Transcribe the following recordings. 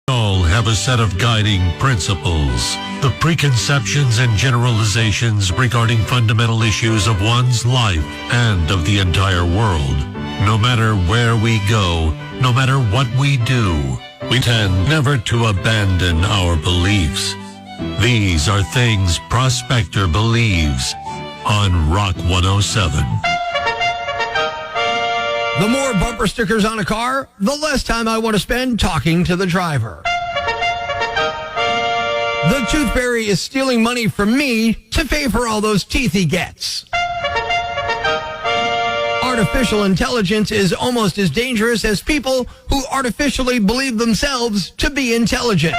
All have a set of guiding principles, the preconceptions and generalizations regarding fundamental issues of one's life and of the entire world. No matter where we go, no matter what we do, we tend never to abandon our beliefs. These are Things Prospector Believes on Rock 107. The more bumper stickers on a car, the less time I want to spend talking to the driver. The tooth fairy is stealing money from me to pay for all those teeth he gets. Artificial intelligence is almost as dangerous as people who artificially believe themselves to be intelligent.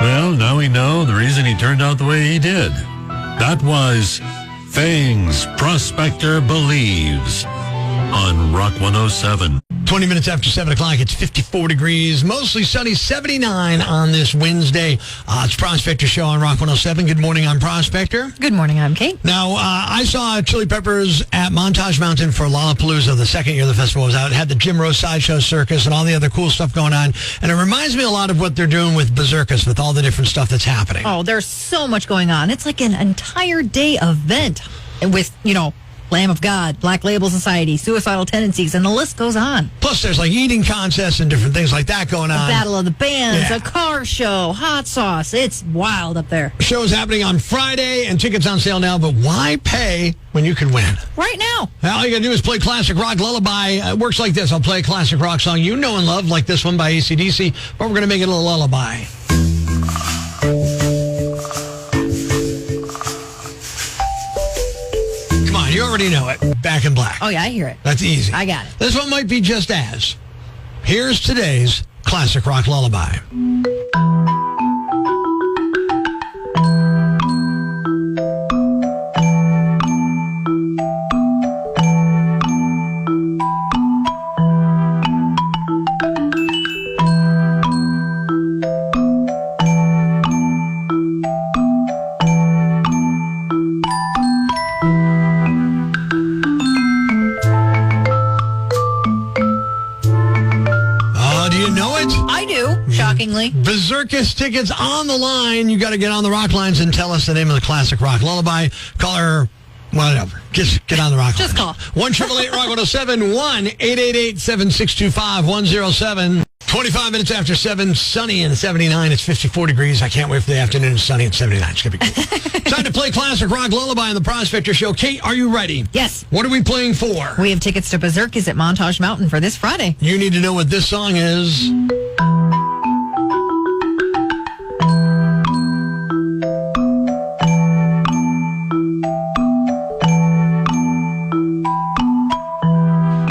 Well, now we know the reason he turned out the way he did. That was Things Prospector Believes on Rock 107. 20 minutes after 7 o'clock, it's 54 degrees, mostly sunny, 79 on this Wednesday. It's Prospector Show on Rock 107. Good morning, I'm Prospector. Good morning, I'm Kait. Now, I saw Chili Peppers at Montage Mountain for Lollapalooza, the second year the festival was out. It had the Jim Rose Sideshow Circus and all the other cool stuff going on. And it reminds me a lot of what they're doing with Berserkers, with all the different stuff that's happening. Oh, there's so much going on. It's like an entire day event with, Lamb of God, Black Label Society, Suicidal Tendencies, and the list goes on. Plus, there's like eating contests and different things like that going on. A battle of the bands, Yeah. a car show, hot sauce. It's wild up there. Show is happening on Friday, and tickets on sale now, but why pay when you can win? Right now. All you got to do is play classic rock lullaby. It works like this. I'll play a classic rock song you know and love, like this one by AC/DC, but we're going to make it a little lullaby. Come on, you already know it. Back in Black. Oh, yeah, I hear it. That's easy. I got it. This one might be just as. Here's today's classic rock lullaby. Do you know it? I do, shockingly. Berserkers tickets on the line. You got to get on the rock lines and tell us the name of the classic rock lullaby. Call her, whatever. Just get on the rock Just lines. call. 1-888-ROCK 107, 1-888-762-5107. 25 minutes after 7, sunny and 79. It's 54 degrees. I can't wait for the afternoon. It's sunny and 79. It's going to be cool. Time to play classic rock lullaby on the Prospector Show. Kait, are you ready? Yes. What are we playing for? We have tickets to Berserkers at Montage Mountain for this Friday. You need to know what this song is.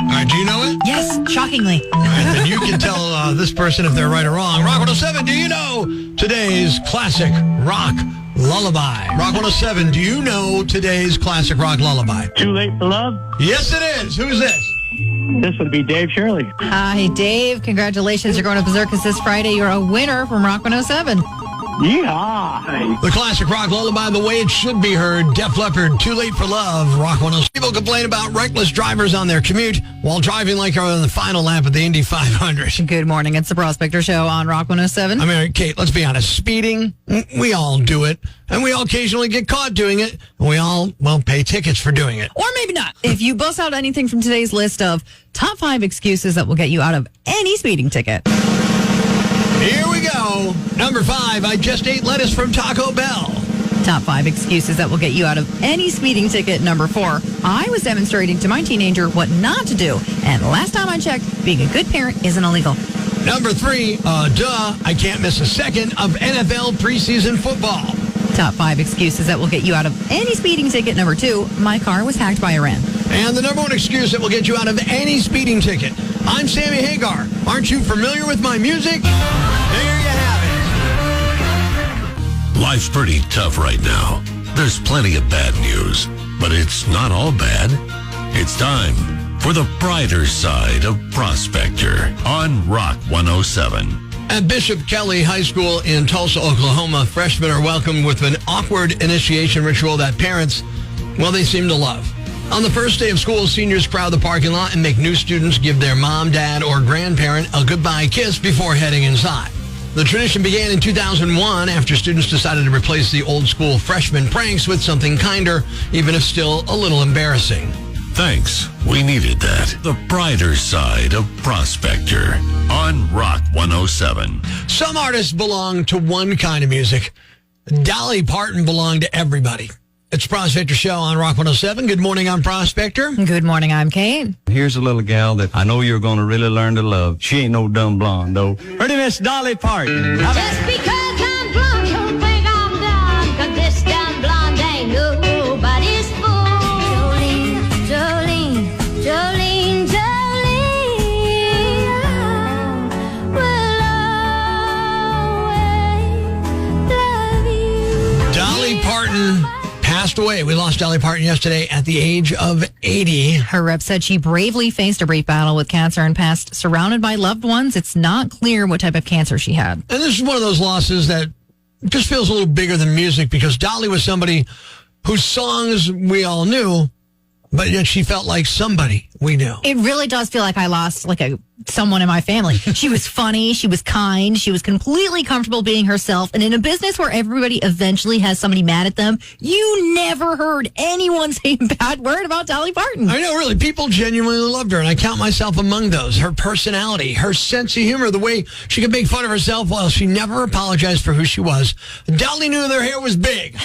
All right, do you know it? Yes, shockingly. All right, then you can tell this person if they're right or wrong. Rock 107, do you know today's classic rock lullaby? Rock 107, do you know today's classic rock lullaby? Too Late for Love? Yes, it is. Who's this? This would be Dave Shirley. Hi, Dave. Congratulations. You're going to Berserkers this Friday. You're a winner from Rock 107. Yeehaw! The classic rock lullaby, the way it should be heard. Def Leppard, Too Late for Love, Rock 107. People complain about reckless drivers on their commute while driving like they're on the final lap of the Indy 500. Good morning. It's the Prospector Show on Rock 107. I mean, Kait, let's be honest. Speeding, we all do it. And we all occasionally get caught doing it. And we all, pay tickets for doing it. Or maybe not. If you bust out anything from today's list of top 5 excuses that will get you out of any speeding ticket. Here we go. Number 5, I just ate lettuce from Taco Bell. Top 5 excuses that will get you out of any speeding ticket. Number 4, I was demonstrating to my teenager what not to do. And last time I checked, being a good parent isn't illegal. Number 3, I can't miss a second of NFL preseason football. Top 5 excuses that will get you out of any speeding ticket. Number 2, my car was hacked by Iran. And the number 1 excuse that will get you out of any speeding ticket. I'm Sammy Hagar. Aren't you familiar with my music? There you have it. Life's pretty tough right now. There's plenty of bad news, but it's not all bad. It's time for the brighter side of Prospector on Rock 107. At Bishop Kelly High School in Tulsa, Oklahoma, freshmen are welcomed with an awkward initiation ritual that parents, they seem to love. On the first day of school, seniors crowd the parking lot and make new students give their mom, dad, or grandparent a goodbye kiss before heading inside. The tradition began in 2001 after students decided to replace the old school freshman pranks with something kinder, even if still a little embarrassing. Thanks. We needed that. The brighter side of Prospector on Rock 107. Some artists belong to one kind of music. Dolly Parton belonged to everybody. It's Prospector Show on Rock 107. Good morning, I'm Prospector. Good morning, I'm Kait. Here's a little gal that I know you're going to really learn to love. She ain't no dumb blonde, though. Her name is Dolly Parton. Just because I'm blonde, don't think I'm dumb. 'Cause this dumb blonde ain't nobody's fool. Jolene, Jolene, Jolene, Jolene, will always love you. Dolly Parton passed away. We lost Dolly Parton yesterday at the age of 80. Her rep said she bravely faced a brief battle with cancer and passed surrounded by loved ones. It's not clear what type of cancer she had. And this is one of those losses that just feels a little bigger than music because Dolly was somebody whose songs we all knew, but yet she felt like somebody we knew. It really does feel like I lost someone in my family. She was funny. She was kind. She was completely comfortable being herself. And in a business where everybody eventually has somebody mad at them, you never heard anyone say a bad word about Dolly Parton. I know, really. People genuinely loved her, and I count myself among those. Her personality, her sense of humor, the way she could make fun of herself while she never apologized for who she was. Dolly knew their hair was big.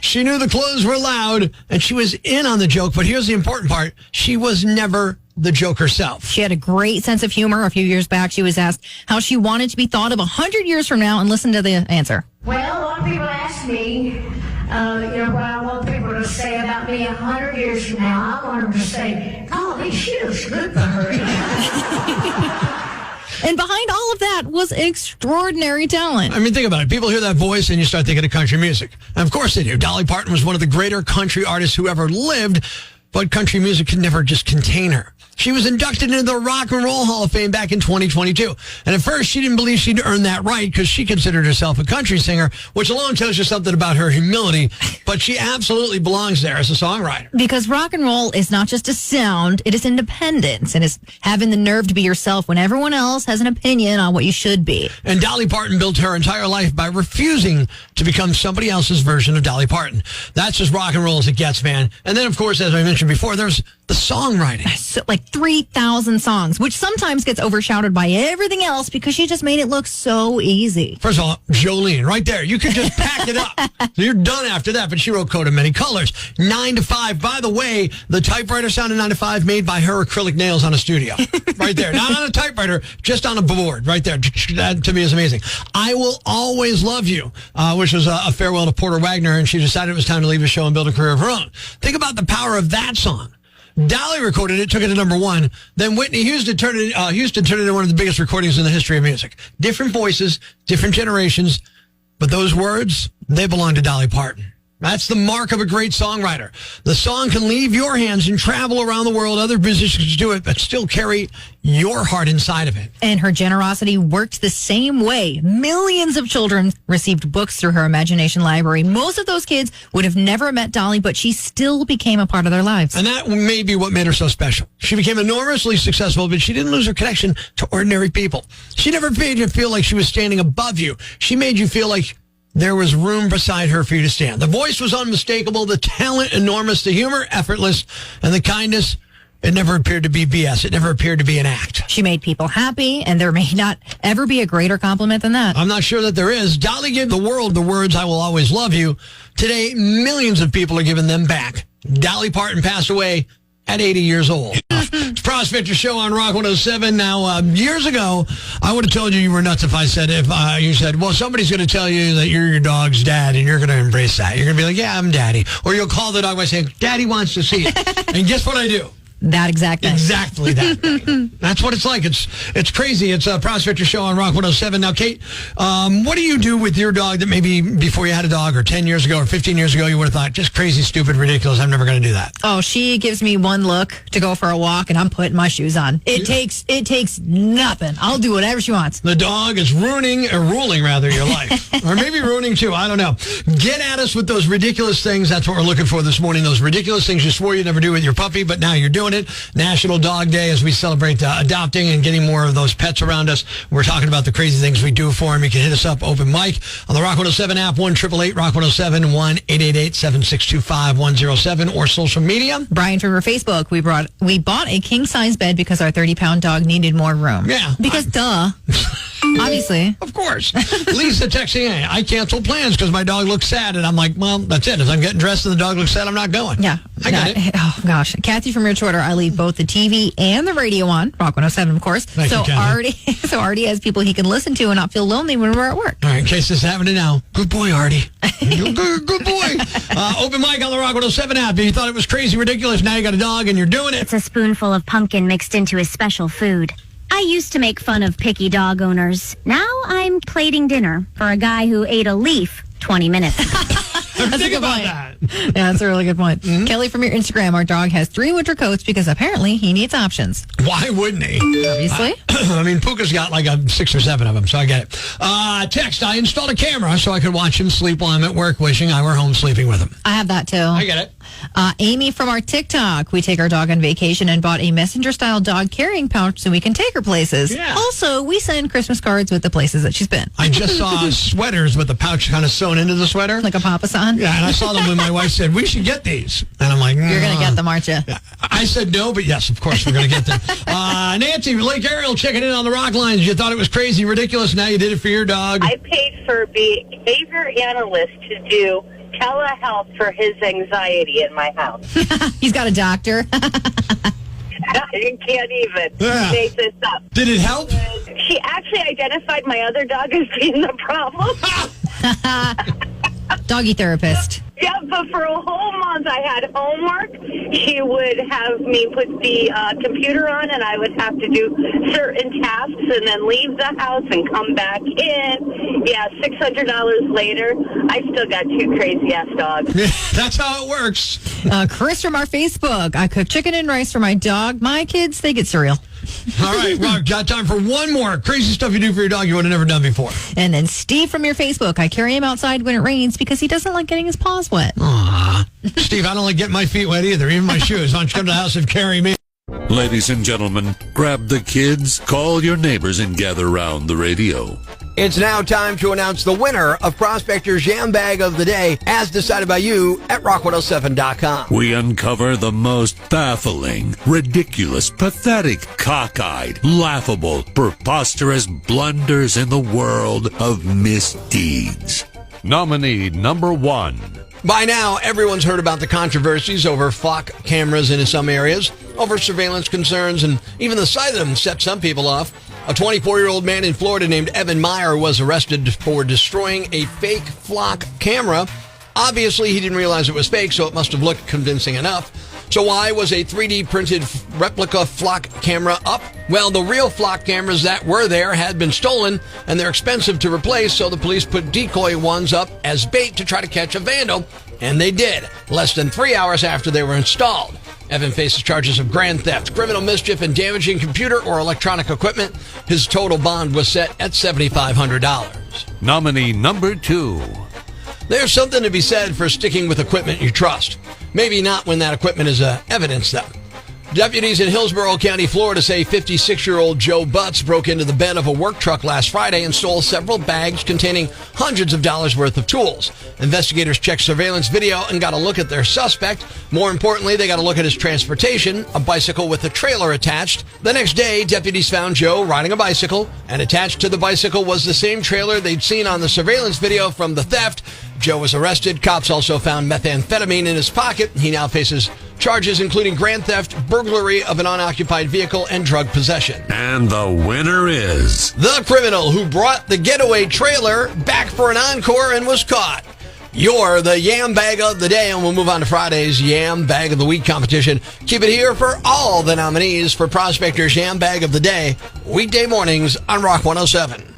She knew the clothes were loud, and she was in on the joke. But here's the important part. She was never the joke herself. She had a great sense of humor. A few years back, she was asked how she wanted to be thought of 100 years from now, and listen to the answer. Well, a lot of people ask me, what I want people to say about me 100 years from now. I want them to say, "Oh, she looks good for her age." And behind all of that was extraordinary talent. I mean, think about it. People hear that voice and you start thinking of country music. And of course they do. Dolly Parton was one of the greater country artists who ever lived, but country music could never just contain her. She was inducted into the Rock and Roll Hall of Fame back in 2022. And at first, she didn't believe she'd earned that right because she considered herself a country singer, which alone tells you something about her humility. But she absolutely belongs there as a songwriter. Because rock and roll is not just a sound, it is independence and is having the nerve to be yourself when everyone else has an opinion on what you should be. And Dolly Parton built her entire life by refusing to become somebody else's version of Dolly Parton. That's as rock and roll as it gets, man. And then, of course, as I mentioned before, there's the songwriting. So, 3,000 songs, which sometimes gets overshadowed by everything else because she just made it look so easy. First of all, Jolene, right there. You could just pack it up. You're done after that, but she wrote Coat of Many Colors. 9 to 5. By the way, the typewriter sound of 9 to 5 made by her acrylic nails on a studio. Right there. Not on a typewriter, just on a board. Right there. That to me is amazing. I Will Always Love You, which was a farewell to Porter Wagner, and she decided it was time to leave the show and build a career of her own. Think about the power of that song. Dolly recorded it, took it to number 1. Then Whitney Houston turned it into one of the biggest recordings in the history of music. Different voices, different generations, but those words, they belong to Dolly Parton. That's the mark of a great songwriter. The song can leave your hands and travel around the world. Other musicians do it, but still carry your heart inside of it. And her generosity worked the same way. Millions of children received books through her imagination library. Most of those kids would have never met Dolly, but she still became a part of their lives. And that may be what made her so special. She became enormously successful, but she didn't lose her connection to ordinary people. She never made you feel like she was standing above you. She made you feel like there was room beside her for you to stand. The voice was unmistakable, the talent enormous, the humor effortless, and the kindness, it never appeared to be BS. It never appeared to be an act. She made people happy, and there may not ever be a greater compliment than that. I'm not sure that there is. Dolly gave the world the words, "I will always love you." Today, millions of people are giving them back. Dolly Parton passed away at 80 years old. It's Prospector Show on Rock 107. Now, years ago, I would have told you were nuts if you said, well, somebody's going to tell you that you're your dog's dad, and you're going to embrace that. You're going to be like, yeah, I'm daddy. Or you'll call the dog by saying, Daddy wants to see it. And guess what I do? That exact thing. Exactly that thing. That's what it's like. It's crazy. It's a Prospector Show on Rock 107. Now, Kait, what do you do with your dog that maybe before you had a dog or 10 years ago or 15 years ago you would have thought, just crazy, stupid, ridiculous, I'm never going to do that? Oh, she gives me one look to go for a walk, and I'm putting my shoes on. It takes nothing. I'll do whatever she wants. The dog is ruling your life. Or maybe ruining too. I don't know. Get at us with those ridiculous things. That's what we're looking for this morning. Those ridiculous things you swore you'd never do with your puppy, but now you're doing it. National Dog Day as we celebrate adopting and getting more of those pets around us. We're talking about the crazy things we do for them. You can hit us up, open mic, on the Rock 107 app, 1-888 Rock 107, 1-888-762-5107, or social media. Brian from our Facebook, we bought a king-size bed because our 30-pound dog needed more room. Yeah. Because duh. Obviously. Of course. Lisa texting, hey, I canceled plans because my dog looks sad. And I'm like, well, that's it. If I'm getting dressed and the dog looks sad, I'm not going. Yeah. I got it. Oh, gosh. Kathy from your Twitter, I leave both the TV and the radio on. Rock 107, of course. Thank you, Kathy. Artie has people he can listen to and not feel lonely when we're at work. All right, in case this is happening now. Good boy, Artie. Good boy. Open mic on the Rock 107 app. If you thought it was crazy, ridiculous, now you got a dog and you're doing it. It's a spoonful of pumpkin mixed into his special food. I used to make fun of picky dog owners. Now I'm plating dinner for a guy who ate a leaf 20 minutes ago. That's a good about point. that. Yeah, that's a really good point. Mm-hmm. Kelly from your Instagram, our dog has 3 winter coats because apparently he needs options. Why wouldn't he? Obviously. I mean, Puka's got like 6 or 7 of them, so I get it. Text, I installed a camera so I could watch him sleep while I'm at work, wishing I were home sleeping with him. I have that too. I get it. Amy from our TikTok, we take our dog on vacation and bought a messenger-style dog carrying pouch so we can take her places. Yeah. Also, we send Christmas cards with the places that she's been. I just saw sweaters with the pouch kind of sewn into the sweater. Like a papasan. Yeah, and I saw them when my wife said, we should get these. And I'm like, You're going to get them, aren't you? Yeah. I said no, but yes, of course we're going to get them. Nancy, Lake Ariel, checking in on the rock lines. You thought it was crazy, ridiculous. Now you did it for your dog. I paid for a behavior analyst to do telehealth for his anxiety in my house. He's got a doctor. You can't even make this up. Did it help? She actually identified my other dog as being the problem. Doggy therapist. Yeah, but for a whole month I had homework. She would have me put the computer on, and I would have to do certain tasks and then leave the house and come back in. Yeah, $600 later, I still got 2 crazy-ass dogs. That's how it works. Chris from our Facebook. I cook chicken and rice for my dog. My kids, they get cereal. All right, Rock, got time for one more crazy stuff you do for your dog you would have never done before. And then Steve from your Facebook. I carry him outside when it rains because he doesn't like getting his paws wet. Aw. Steve, I don't like getting my feet wet either, even my shoes. Why don't you come to the house and carry me? Ladies and gentlemen, grab the kids, call your neighbors, and gather round the radio. It's now time to announce the winner of Prospector's Jam Bag of the Day, as decided by you at rock107.com. We uncover the most baffling, ridiculous, pathetic, cockeyed, laughable, preposterous blunders in the world of misdeeds. Nominee number 1. By now, everyone's heard about the controversies over flock cameras in some areas, over surveillance concerns, and even the sight of them set some people off. A 24-year-old man in Florida named Evan Meyer was arrested for destroying a fake flock camera. Obviously, he didn't realize it was fake, so it must have looked convincing enough. So why was a 3D printed replica flock camera up? Well, the real flock cameras that were there had been stolen, and they're expensive to replace, so the police put decoy ones up as bait to try to catch a vandal, and they did, less than 3 hours after they were installed. Evan faces charges of grand theft, criminal mischief, and damaging computer or electronic equipment. His total bond was set at $7,500. Nominee number 2. There's something to be said for sticking with equipment you trust. Maybe not when that equipment is evidence, though. Deputies in Hillsborough County, Florida say 56-year-old Joe Butts broke into the bed of a work truck last Friday and stole several bags containing hundreds of dollars worth of tools. Investigators checked surveillance video and got a look at their suspect. More importantly, they got a look at his transportation, a bicycle with a trailer attached. The next day, deputies found Joe riding a bicycle, and attached to the bicycle was the same trailer they'd seen on the surveillance video from the theft. Joe was arrested. Cops also found methamphetamine in his pocket. He now faces charges including grand theft, burglary of an unoccupied vehicle, and drug possession. And the winner is... the criminal who brought the getaway trailer back for an encore and was caught. You're the Yam Bag of the Day, and we'll move on to Friday's Yam Bag of the Week competition. Keep it here for all the nominees for Prospector's Yam Bag of the Day, weekday mornings on Rock 107.